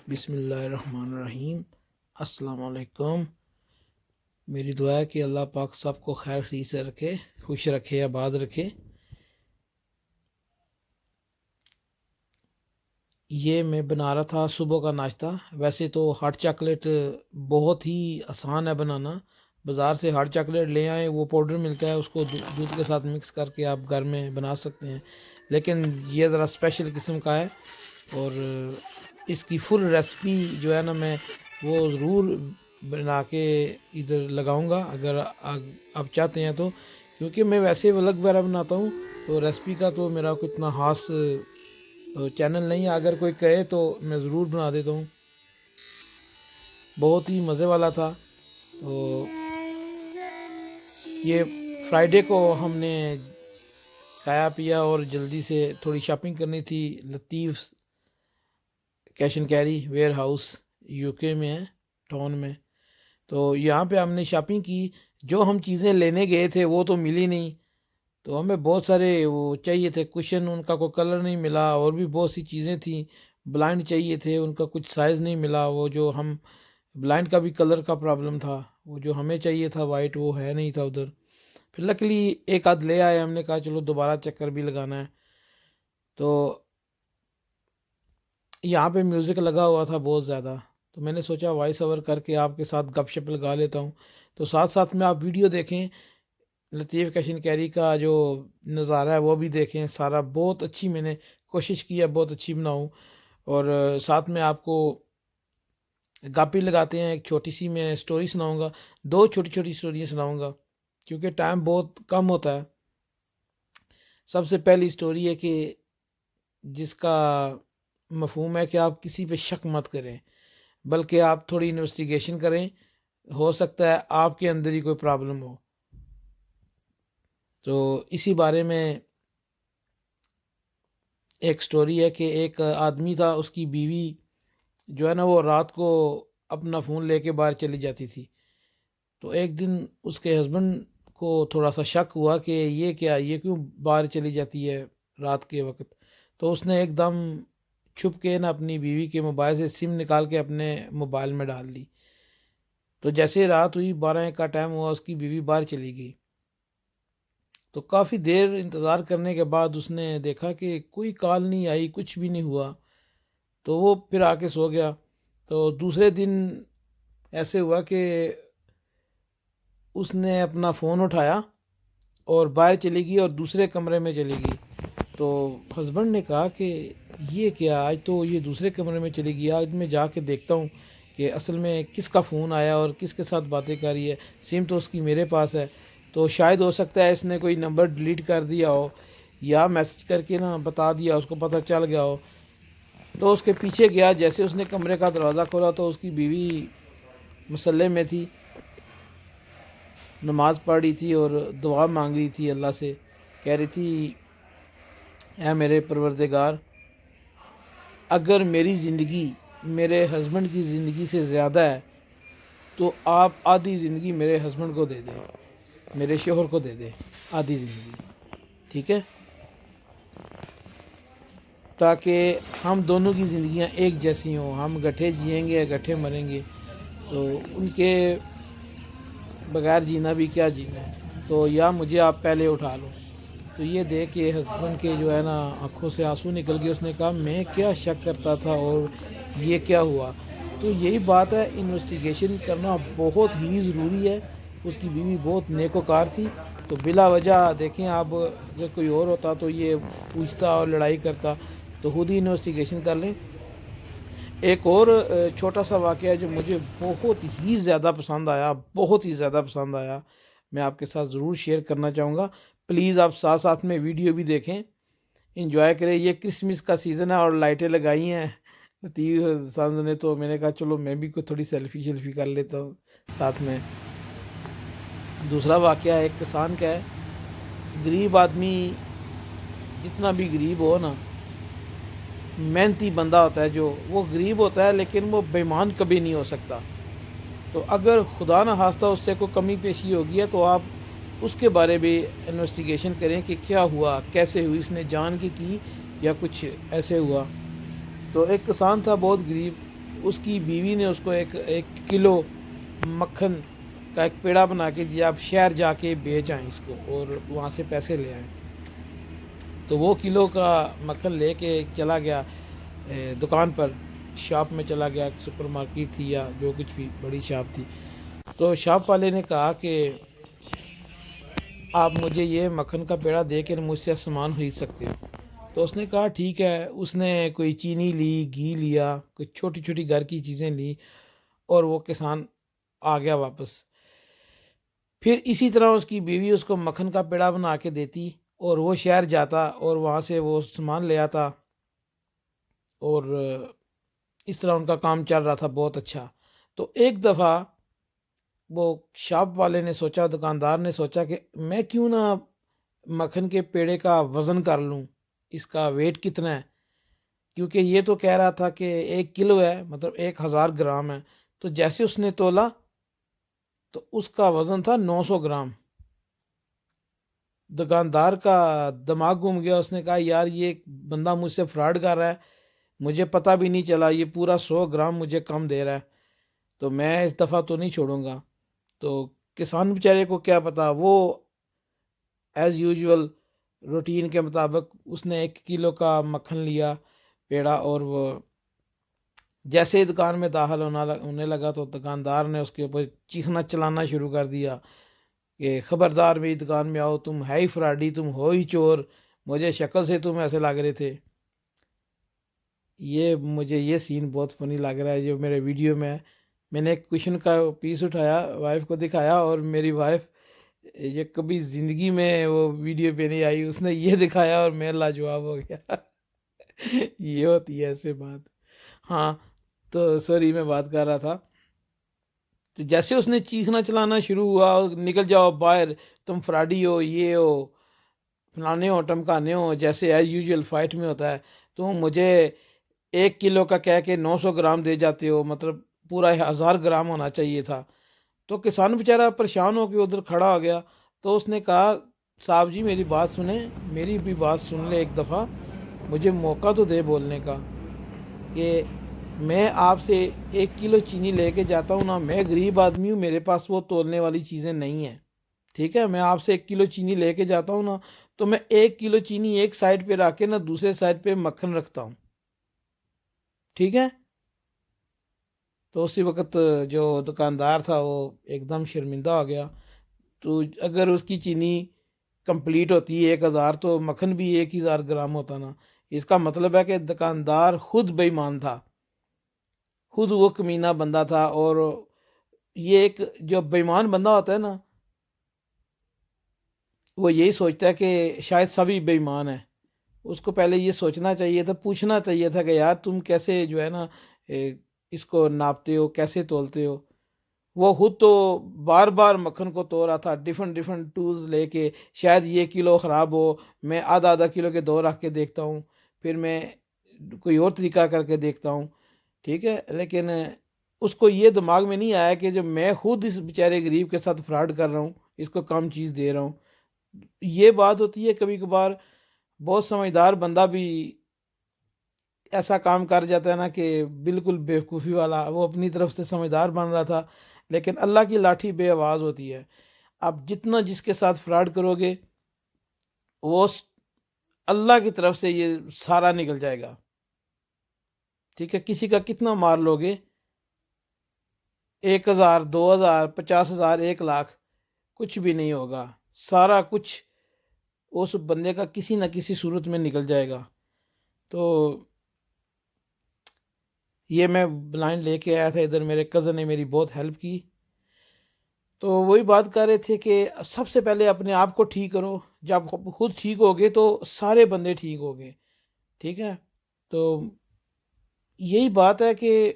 बिस्मिल्लाहिर्रहमानिर्रहीम। अस्सलाम वालेकुम। मेरी दुआ है कि अल्लाह पाक सबको खैर खरीद से रखे, खुश रखे, आबाद रखे। ये मैं बना रहा था सुबह का नाश्ता। वैसे तो हॉट चॉकलेट बहुत ही आसान है बनाना। बाज़ार से हॉट चॉकलेट ले आएँ, वो पाउडर मिलता है, उसको दूध के साथ मिक्स करके आप घर में बना सकते हैं। लेकिन ये ज़रा स्पेशल किस्म का है और इसकी फुल रेसिपी जो है ना, मैं वो ज़रूर बना के इधर लगाऊंगा अगर आप चाहते हैं तो, क्योंकि मैं वैसे व्लॉग वगैरह बनाता हूँ तो रेसिपी का तो मेरा कोई इतना खास चैनल नहीं है। अगर कोई कहे तो मैं ज़रूर बना देता हूँ। बहुत ही मज़े वाला था। तो ये फ्राइडे को हमने खाया पिया और जल्दी से थोड़ी शॉपिंग करनी थी। Latif cash and carry warehouse UK में है, टाउन में। तो यहाँ पे हमने शॉपिंग की। जो हम चीज़ें लेने गए थे वो तो मिली नहीं। तो हमें बहुत सारे वो चाहिए थे कुशन, उनका कोई कलर नहीं मिला। और भी बहुत सी चीज़ें थी। ब्लाइंड चाहिए थे, उनका कुछ साइज़ नहीं मिला। वो जो हम ब्लाइंड का भी कलर का प्रॉब्लम था। वो जो हमें चाहिए था वाइट, वो है नहीं था उधर। फिर लकीली एक आध ले आए। हमने कहा चलो दोबारा चक्कर भी लगाना है। तो यहाँ पे म्यूज़िक लगा हुआ था बहुत ज़्यादा, तो मैंने सोचा वॉइस ओवर करके आपके साथ गपशप लगा लेता हूँ। तो साथ साथ में आप वीडियो देखें, लतीफ़ कैश एंड कैरी का जो नज़ारा है वो भी देखें सारा। बहुत अच्छी मैंने कोशिश की है, बहुत अच्छी बनाऊँ। और साथ में आपको गापी लगाते हैं। एक छोटी सी मैं स्टोरी सुनाऊँगा, दो छोटी छोटी स्टोरियाँ सुनाऊँगा क्योंकि टाइम बहुत कम होता है। सबसे पहली स्टोरी है कि जिसका मफहूम है कि आप किसी पे शक मत करें, बल्कि आप थोड़ी इन्वेस्टिगेशन करें। हो सकता है आपके अंदर ही कोई प्रॉब्लम हो। तो इसी बारे में एक स्टोरी है कि एक आदमी था, उसकी बीवी जो है ना वो रात को अपना फ़ोन लेके बाहर चली जाती थी। तो एक दिन उसके हस्बैंड को थोड़ा सा शक हुआ कि ये क्या, ये क्यों बाहर चली जाती है रात के वक्त। तो उसने एकदम छुप के ना अपनी बीवी के मोबाइल से सिम निकाल के अपने मोबाइल में डाल दी। तो जैसे रात हुई, 12 का टाइम हुआ, उसकी बीवी बाहर चली गई। तो काफ़ी देर इंतज़ार करने के बाद उसने देखा कि कोई कॉल नहीं आई, कुछ भी नहीं हुआ। तो वो फिर आके सो गया। तो दूसरे दिन ऐसे हुआ कि उसने अपना फ़ोन उठाया और बाहर चली गई और दूसरे कमरे में चली गई। तो हस्बैंड ने कहा कि ये क्या, आज तो ये दूसरे कमरे में चली गई, आज मैं जाके देखता हूँ कि असल में किसका फ़ोन आया और किसके साथ बातें कर रही है। सिम तो उसकी मेरे पास है। तो शायद हो सकता है इसने कोई नंबर डिलीट कर दिया हो या मैसेज करके ना बता दिया, उसको पता चल गया हो। तो उसके पीछे गया। जैसे उसने कमरे का दरवाज़ा खोला तो उसकी बीवी मुसल्ले में थी, नमाज़ पढ़ रही थी और दुआ मांग रही थी अल्लाह से। कह रही थी, ऐ मेरे परवरदिगार, अगर मेरी ज़िंदगी मेरे हस्बैंड की ज़िंदगी से ज़्यादा है तो आप आधी ज़िंदगी मेरे हस्बैंड को दे दें, मेरे शोहर को दे दें आधी ज़िंदगी, ठीक है, ताकि हम दोनों की ज़िंदगियां एक जैसी हों। हम गठे जिएंगे या गठे मरेंगे, तो उनके बगैर जीना भी क्या जीना है। तो या मुझे आप पहले उठा लो। तो ये देख के हस्बैंड के जो है ना आंखों से आंसू निकल गए। उसने कहा मैं क्या शक करता था और ये क्या हुआ। तो यही बात है, इन्वेस्टिगेशन करना बहुत ही ज़रूरी है। उसकी बीवी बहुत नेकोकार थी। तो बिला वजह देखें आप, अगर कोई और होता तो ये पूछता और लड़ाई करता। तो खुद ही इन्वेस्टिगेशन कर लें। एक और छोटा सा वाक़या जो मुझे बहुत ही ज़्यादा पसंद आया, बहुत ही ज़्यादा पसंद आया, मैं आपके साथ ज़रूर शेयर करना चाहूँगा। प्लीज़ आप साथ साथ में वीडियो भी देखें, इंजॉय करें। ये क्रिसमस का सीज़न है और लाइटें लगाई हैं लतीफ़ साहब ने। तो मैंने कहा चलो मैं भी कोई थोड़ी सेल्फी कर लेता हूँ साथ में। दूसरा वाक़या एक किसान का है। गरीब आदमी जितना भी गरीब हो ना, मेहनती बंदा होता है जो, वो गरीब होता है लेकिन वो बेईमान कभी नहीं हो सकता। तो अगर खुदा न खास्ता उससे कोई कमी पेशी होगी है तो आप उसके बारे में इन्वेस्टिगेशन करें कि क्या हुआ, कैसे हुई, इसने जान के की या कुछ ऐसे हुआ। तो एक किसान था बहुत गरीब, اس کی بیوی نے اس کو ایک کلو مکھن کا ایک پیڑا بنا کے دیا، آپ شہر جا کے بیچ آئیں اس کو اور وہاں سے پیسے لے آئیں۔ تو وہ کلو کا مکھن لے کے چلا گیا دکان پر، شاپ میں چلا گیا، سپر مارکیٹ تھی یا جو کچھ بھی بڑی شاپ تھی۔ تو شاپ والے نے کہا کہ آپ مجھے یہ مکھن کا پیڑا دے کے مجھ سے سامان خرید سکتے ہو۔ تو اس نے کہا ٹھیک ہے۔ اس نے کوئی چینی لی، گھی لیا، کوئی چھوٹی چھوٹی گھر کی چیزیں لی اور وہ کسان آ گیا واپس۔ پھر اسی طرح اس کی بیوی اس کو مکھن کا پیڑا بنا کے دیتی اور وہ شہر جاتا اور وہاں سے وہ سامان لے آتا، اور اس طرح ان کا کام چل رہا تھا بہت اچھا۔ تو ایک دفعہ وہ شاپ والے نے سوچا، دکاندار نے سوچا کہ میں کیوں نہ مکھن کے پیڑے کا وزن کر لوں، اس کا ویٹ کتنا ہے، کیونکہ یہ تو کہہ رہا تھا کہ 1 کلو ہے، مطلب 1000 گرام ہے۔ تو جیسے اس نے تولا تو اس کا وزن تھا 900 گرام۔ دکاندار کا دماغ گھوم گیا، اس نے کہا یار یہ بندہ مجھ سے فراڈ کر رہا ہے، مجھے پتہ بھی نہیں چلا، یہ پورا 100 گرام مجھے کم دے رہا ہے، تو میں اس دفعہ تو نہیں چھوڑوں گا۔ تو کسان بیچارے کو کیا پتا، وہ ایز یوزول روٹین کے مطابق اس نے 1 کلو کا مکھن لیا پیڑا، اور وہ جیسے ہی دکان میں داخل ہونے لگا تو دکاندار نے اس کے اوپر چیخنا چلانا شروع کر دیا کہ خبردار میری دکان میں آؤ، تم ہے ہی فراڈی، تم ہو ہی چور، مجھے شکل سے تم ایسے لگ رہے تھے۔ مجھے یہ سین بہت فنی لگ رہا ہے جو میرے ویڈیو میں ہے۔ میں نے ایک کوشچن کا پیس اٹھایا، وائف کو دکھایا، اور میری وائف یہ کبھی زندگی میں وہ ویڈیو پہ نہیں آئی، اس نے یہ دکھایا اور میں لاجواب ہو گیا۔ یہ ہوتی ہے ایسے بات۔ ہاں تو سوری، میں بات کر رہا تھا۔ تو جیسے اس نے چیخنا چلانا شروع ہوا، نکل جاؤ باہر، تم فراڈی ہو، یہ ہو، فلانے ہو، ٹمکانے ہو، جیسے ایز یوزول فائٹ میں ہوتا ہے، تم مجھے 1 کلو کا کہہ کے 900 گرام دے جاتے ہو، مطلب پورا 1000 گرام ہونا چاہیے تھا۔ تو کسان بیچارہ پریشان ہو کے ادھر کھڑا ہو گیا۔ تو اس نے کہا صاحب جی میری بات سنیں، میری بھی بات سن لے ایک دفعہ، مجھے موقع تو دے بولنے کا، کہ میں آپ سے 1 کلو چینی لے کے جاتا ہوں نا، میں غریب آدمی ہوں، میرے پاس وہ تولنے والی چیزیں نہیں ہیں، ٹھیک ہے؟ میں آپ سے 1 کلو چینی لے کے جاتا ہوں نا، تو میں 1 کلو چینی ایک سائڈ پہ رکھ کے نا دوسرے سائڈ پہ مکھن رکھتا ہوں، ٹھیک ہے؟ تو اسی وقت جو دکاندار تھا وہ ایک دم شرمندہ ہو گیا۔ تو اگر اس کی چینی کمپلیٹ ہوتی 1000 تو مکھن بھی 1000 گرام ہوتا نا۔ اس کا مطلب ہے کہ دکاندار خود بے ایمان تھا، خود وہ کمینہ بندہ تھا۔ اور یہ ایک جو بے ایمان بندہ ہوتا ہے نا، وہ یہی سوچتا ہے کہ شاید سبھی بے ایمان ہیں۔ اس کو پہلے یہ سوچنا چاہیے تھا، پوچھنا چاہیے تھا کہ یار تم کیسے جو ہے نا اس کو ناپتے ہو، کیسے تولتے ہو؟ وہ خود تو بار بار مکھن کو تو رہا تھا، ڈیفرنٹ ٹولز لے کے، شاید یہ کلو خراب ہو، میں آدھا کلو کے 2 رکھ کے دیکھتا ہوں، پھر میں کوئی اور طریقہ کر کے دیکھتا ہوں، ٹھیک ہے؟ لیکن اس کو یہ دماغ میں نہیں آیا کہ جو میں خود اس بیچارے غریب کے ساتھ فراڈ کر رہا ہوں، اس کو کم چیز دے رہا ہوں۔ یہ بات ہوتی ہے کبھی کبھار، بہت سمجھدار بندہ بھی ایسا کام کر جاتا ہے نا کہ بالکل بیوقوفی والا، وہ اپنی طرف سے سمجھدار بن رہا تھا، لیکن اللہ کی لاٹھی بے آواز ہوتی ہے۔ آپ جتنا جس کے ساتھ فراڈ کرو گے، وہ اللہ کی طرف سے یہ سارا نکل جائے گا، ٹھیک ہے؟ کسی کا کتنا مار لو گے، 1000 2000 50,000 1 لاکھ، کچھ بھی نہیں ہوگا، سارا کچھ اس بندے کا کسی نہ کسی صورت میں نکل جائے گا۔ تو یہ میں بلائنڈ لے کے آیا تھا ادھر، میرے کزن نے میری بہت ہیلپ کی۔ تو وہی بات کر رہے تھے کہ سب سے پہلے اپنے آپ کو ٹھیک کرو، جب خود ٹھیک ہوگے تو سارے بندے ٹھیک ہوگے، ٹھیک ہے؟ تو یہی بات ہے کہ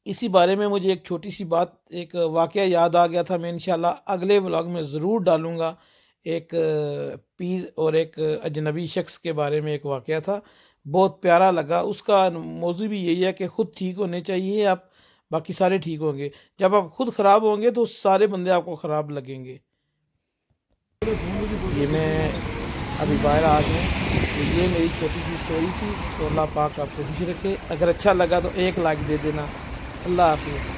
اسی بارے میں مجھے ایک چھوٹی سی بات، ایک واقعہ یاد آ گیا تھا، میں انشاءاللہ اگلے ولاگ میں ضرور ڈالوں گا۔ ایک پیر اور ایک اجنبی شخص کے بارے میں ایک واقعہ تھا، بہت پیارا لگا۔ اس کا موضوع بھی یہی ہے کہ خود ٹھیک ہونے چاہیے آپ، باقی سارے ٹھیک ہوں گے۔ جب آپ خود خراب ہوں گے تو سارے بندے آپ کو خراب لگیں گے۔ یہ میں ابھی باہر آ گیا، تو یہ میری چھوٹی سی اسٹوری تھی، تو اللہ پاک آپ کو خوش رکھے. اگر اچھا لگا تو ایک لائک دے دینا. اللہ حافظ.